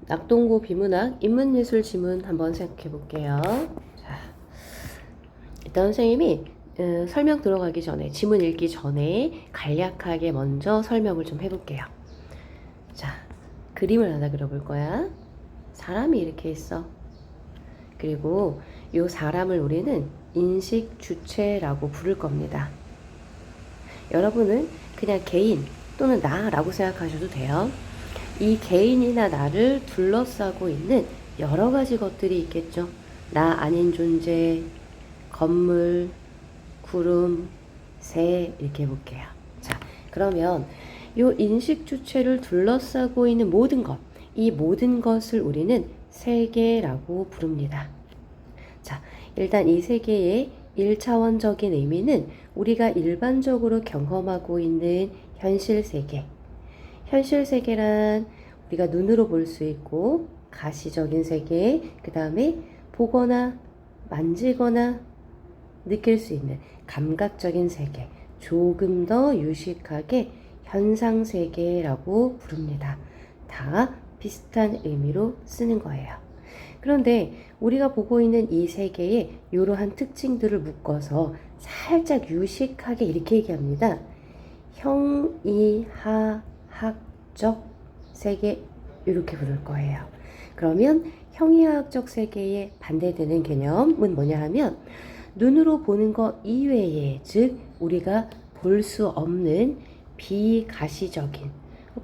낙동고 비문학 인문예술 지문 한번 생각해 볼게요. 자, 일단 선생님이 설명 들어가기 전에, 지문 읽기 전에 간략하게 먼저 설명을 좀 해볼게요. 자, 그림을 하나 그려볼 거야. 사람이 이렇게 있어. 그리고 이 사람을 우리는 인식 주체라고 부를 겁니다. 여러분은 그냥 개인 또는 나라고 생각하셔도 돼요. 이 개인이나 나를 둘러싸고 있는 여러 가지 것들이 있겠죠. 나 아닌 존재, 건물, 구름, 새 이렇게 해볼게요. 자, 그러면 이 인식 주체를 둘러싸고 있는 모든 것, 이 모든 것을 우리는 세계라고 부릅니다. 자, 일단 이 세계의 1차원적인 의미는 우리가 일반적으로 경험하고 있는 현실 세계. 현실 세계란 우리가 눈으로 볼 수 있고 가시적인 세계, 그 다음에 보거나 만지거나 느낄 수 있는 감각적인 세계, 조금 더 유식하게 현상 세계라고 부릅니다. 다 비슷한 의미로 쓰는 거예요. 그런데 우리가 보고 있는 이 세계의 이러한 특징들을 묶어서 살짝 유식하게 이렇게 얘기합니다. 형이하학적 세계 이렇게 부를 거예요. 그러면 형이하학적 세계에 반대되는 개념은 뭐냐 하면 눈으로 보는 것 이외에, 즉 우리가 볼 수 없는 비가시적인,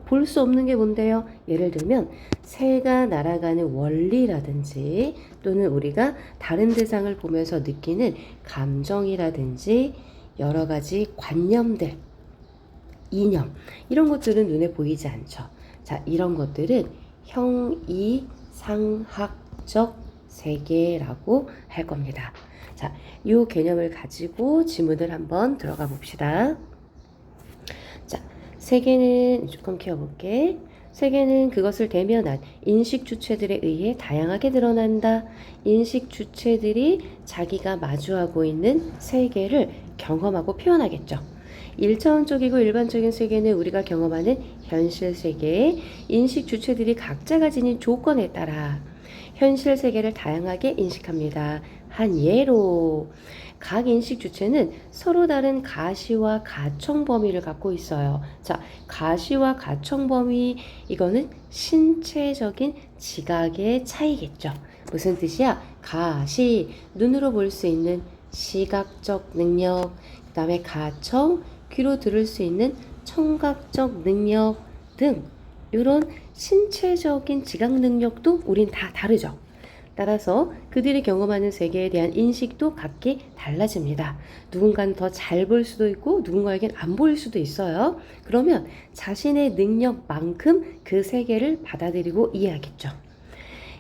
볼 수 없는 게 뭔데요? 예를 들면 새가 날아가는 원리라든지 또는 우리가 다른 대상을 보면서 느끼는 감정이라든지 여러 가지 관념들, 이념, 이런 것들은 눈에 보이지 않죠. 자, 이런 것들은 형이상학적 세계라고 할 겁니다. 자, 이 개념을 가지고 지문을 한번 들어가 봅시다. 자, 세계는 조금 키워볼게. 세계는 그것을 대면한 인식 주체들에 의해 다양하게 드러난다. 인식 주체들이 자기가 마주하고 있는 세계를 경험하고 표현하겠죠. 1차원적이고 일반적인 세계는 우리가 경험하는 현실 세계, 인식 주체들이 각자가 지닌 조건에 따라 현실 세계를 다양하게 인식합니다. 한 예로 각 인식 주체는 서로 다른 가시와 가청 범위를 갖고 있어요. 자, 가시와 가청 범위, 이거는 신체적인 지각의 차이겠죠. 무슨 뜻이야? 가시, 눈으로 볼 수 있는 시각적 능력, 그 다음에 가청, 귀로 들을 수 있는 청각적 능력 등 이런 신체적인 지각 능력도 우린 다 다르죠. 따라서 그들이 경험하는 세계에 대한 인식도 각기 달라집니다. 누군가는 더 잘 볼 수도 있고 누군가에겐 안 보일 수도 있어요. 그러면 자신의 능력만큼 그 세계를 받아들이고 이해하겠죠.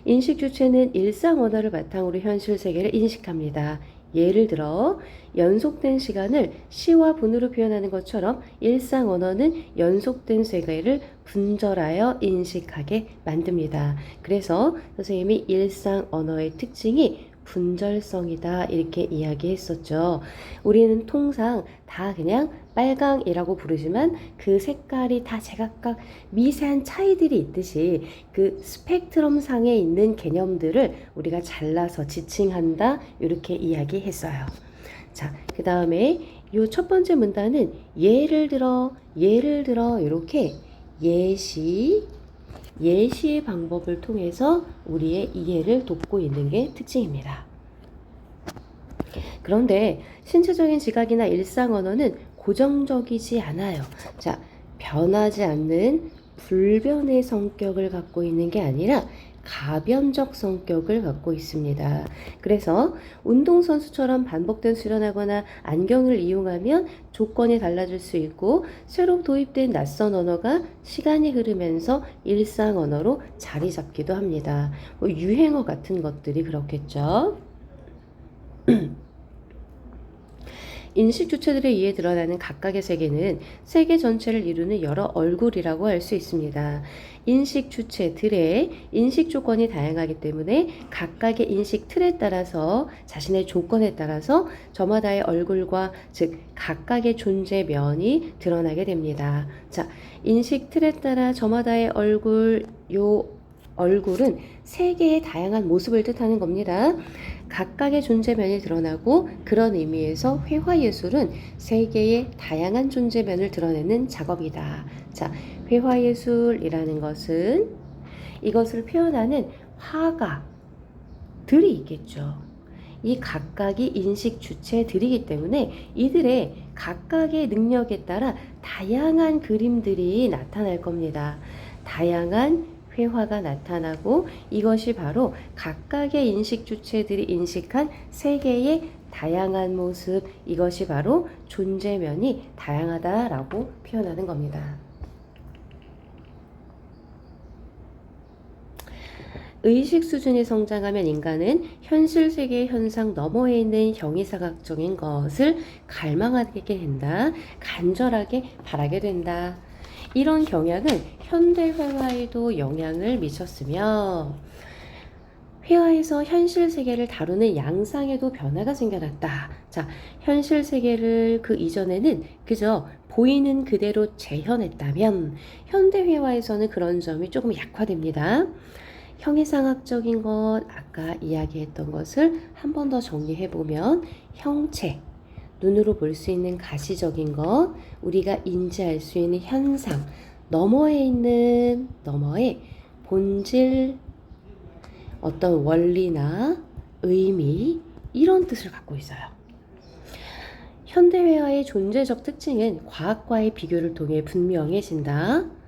인식 주체는 일상 언어를 바탕으로 현실 세계를 인식합니다. 예를 들어 연속된 시간을 시와 분으로 표현하는 것처럼 일상 언어는 연속된 세계를 분절하여 인식하게 만듭니다. 그래서 선생님이 일상 언어의 특징이 분절성이다 이렇게 이야기했었죠. 우리는 통상 다 그냥 빨강이라고 부르지만 그 색깔이 다 제각각 미세한 차이들이 있듯이 그 스펙트럼 상에 있는 개념들을 우리가 잘라서 지칭한다 이렇게 이야기했어요. 자, 그 다음에 요 첫 번째 문단은 예를 들어 이렇게 예시의 방법을 통해서 우리의 이해를 돕고 있는 게 특징입니다. 그런데 신체적인 지각이나 일상 언어는 고정적이지 않아요. 자, 변하지 않는 불변의 성격을 갖고 있는 게 아니라 가변적 성격을 갖고 있습니다. 그래서 운동선수처럼 반복된 수련하거나 안경을 이용하면 조건이 달라질 수 있고 새로 도입된 낯선 언어가 시간이 흐르면서 일상 언어로 자리 잡기도 합니다. 유행어 같은 것들이 그렇겠죠. 인식 주체들에 의해 드러나는 각각의 세계는 세계 전체를 이루는 여러 얼굴이라고 할 수 있습니다. 인식 주체들의 인식 조건이 다양하기 때문에 각각의 인식 틀에 따라서 자신의 조건에 따라서 저마다의 얼굴과 즉 각각의 존재 면이 드러나게 됩니다. 자, 인식 틀에 따라 저마다의 얼굴, 요 얼굴은 세계의 다양한 모습을 뜻하는 겁니다. 각각의 존재면이 드러나고 그런 의미에서 회화예술은 세계의 다양한 존재면을 드러내는 작업이다. 자, 회화예술이라는 것은 이것을 표현하는 화가들이 있겠죠. 이 각각이 인식 주체들이기 때문에 이들의 각각의 능력에 따라 다양한 그림들이 나타날 겁니다. 다양한 회화가 나타나고 이것이 바로 각각의 인식 주체들이 인식한 세계의 다양한 모습, 이것이 바로 존재면이 다양하다라고 표현하는 겁니다. 의식 수준이 성장하면 인간은 현실 세계의 현상 너머에 있는 형이사각적인 것을 갈망하게 된다. 간절하게 바라게 된다. 이런 경향은 현대 회화에도 영향을 미쳤으며 회화에서 현실 세계를 다루는 양상에도 변화가 생겨났다. 자, 현실 세계를 그 이전에는 그저 보이는 그대로 재현했다면 현대 회화에서는 그런 점이 조금 약화됩니다. 형이상학적인 것, 아까 이야기했던 것을 한 번 더 정리해보면 형체, 눈으로 볼 수 있는 가시적인 것, 우리가 인지할 수 있는 현상, 너머에 본질, 어떤 원리나 의미, 이런 뜻을 갖고 있어요. 현대회화의 존재적 특징은 과학과의 비교를 통해 분명해진다.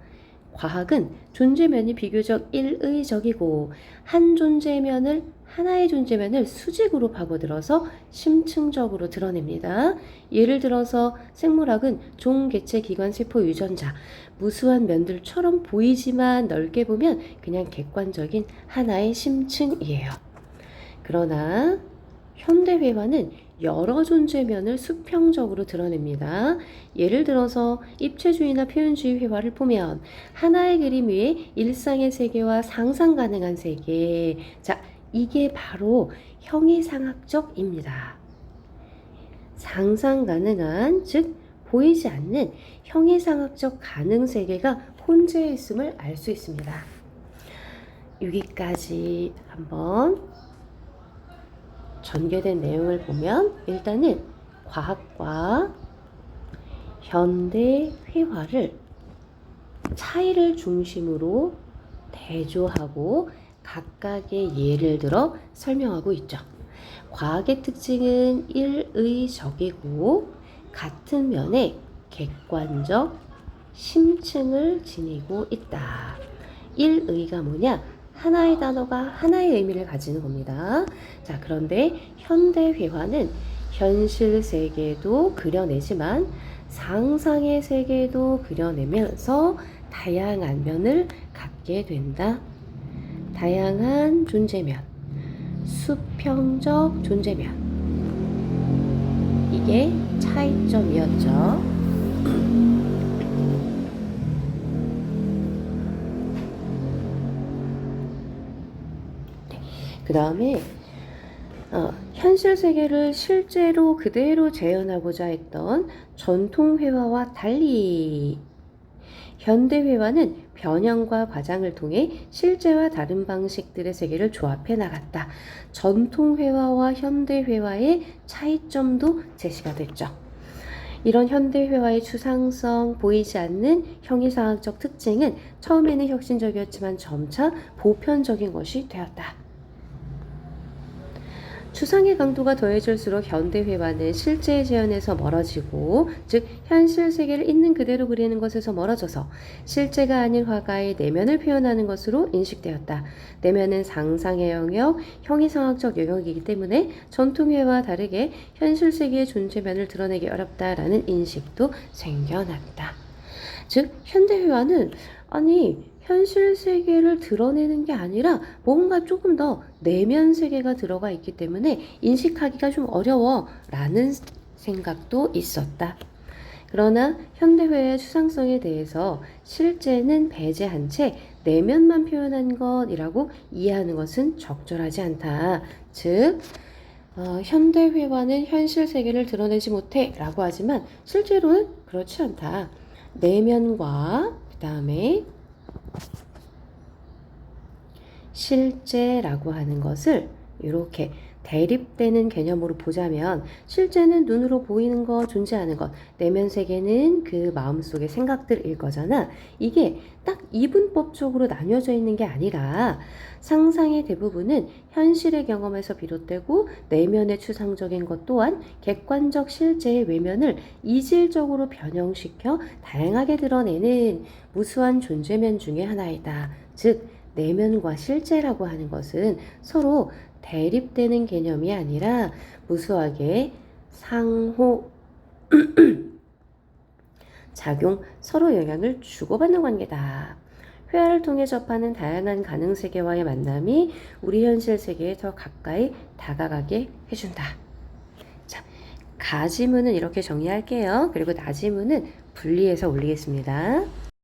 과학은 존재면이 비교적 일의적이고 하나의 존재면을 수직으로 파고들어서 심층적으로 드러냅니다. 예를 들어서 생물학은 종, 개체, 기관, 세포, 유전자, 무수한 면들처럼 보이지만 넓게 보면 그냥 객관적인 하나의 심층이에요. 그러나 현대회화는 여러 존재면을 수평적으로 드러냅니다. 예를 들어서 입체주의나 표현주의 회화를 보면 하나의 그림 위에 일상의 세계와 상상 가능한 세계. 자, 이게 바로 형이상학적입니다. 상상 가능한, 즉 보이지 않는 형이상학적 가능 세계가 혼재해 있음을 알 수 있습니다. 여기까지 한번 전개된 내용을 보면 일단은 과학과 현대 회화를 차이를 중심으로 대조하고 각각의 예를 들어 설명하고 있죠. 과학의 특징은 일의적이고 같은 면에 객관적 심층을 지니고 있다. 일의가 뭐냐? 하나의 단어가 하나의 의미를 가지는 겁니다. 자, 그런데 현대 회화는 현실 세계도 그려내지만 상상의 세계도 그려내면서 다양한 면을 갖게 된다. 다양한 존재면, 수평적 존재면. 이게 차이점이었죠. 그 다음에 현실 세계를 실제로 그대로 재현하고자 했던 전통 회화와 달리 현대 회화는 변형과 과장을 통해 실제와 다른 방식들의 세계를 조합해 나갔다. 전통 회화와 현대 회화의 차이점도 제시가 됐죠. 이런 현대 회화의 추상성, 보이지 않는 형이상학적 특징은 처음에는 혁신적이었지만 점차 보편적인 것이 되었다. 추상의 강도가 더해질수록 현대회화는 실제 재현에서 멀어지고, 즉 현실 세계를 있는 그대로 그리는 것에서 멀어져서 실제가 아닌 화가의 내면을 표현하는 것으로 인식되었다. 내면은 상상의 영역, 형이상학적 영역이기 때문에 전통회화와 다르게 현실 세계의 존재면을 드러내기 어렵다라는 인식도 생겨났다. 즉 현대회화는 현실 세계를 드러내는 게 아니라 뭔가 조금 더 내면 세계가 들어가 있기 때문에 인식하기가 좀 어려워 라는 생각도 있었다. 그러나 현대회의 추상성에 대해서 실제는 배제한 채 내면만 표현한 것이라고 이해하는 것은 적절하지 않다. 즉 현대회화는 현실 세계를 드러내지 못해 라고 하지만 실제로는 그렇지 않다. 내면과 그 다음에 실제라고 하는 것을 이렇게 대립되는 개념으로 보자면 실제는 눈으로 보이는 것, 존재하는 것, 내면 세계는 그 마음속의 생각들일 거잖아. 이게 딱 이분법적으로 나뉘어져 있는 게 아니라 상상의 대부분은 현실의 경험에서 비롯되고 내면의 추상적인 것 또한 객관적 실제의 외면을 이질적으로 변형시켜 다양하게 드러내는 무수한 존재면 중의 하나이다. 즉 내면과 실제라고 하는 것은 서로 대립되는 개념이 아니라 무수하게 상호 작용, 서로 영향을 주고받는 관계다. 회화를 통해 접하는 다양한 가능 세계와의 만남이 우리 현실 세계에 더 가까이 다가가게 해준다. 자, 가지문은 이렇게 정리할게요. 그리고 나지문은 분리해서 올리겠습니다.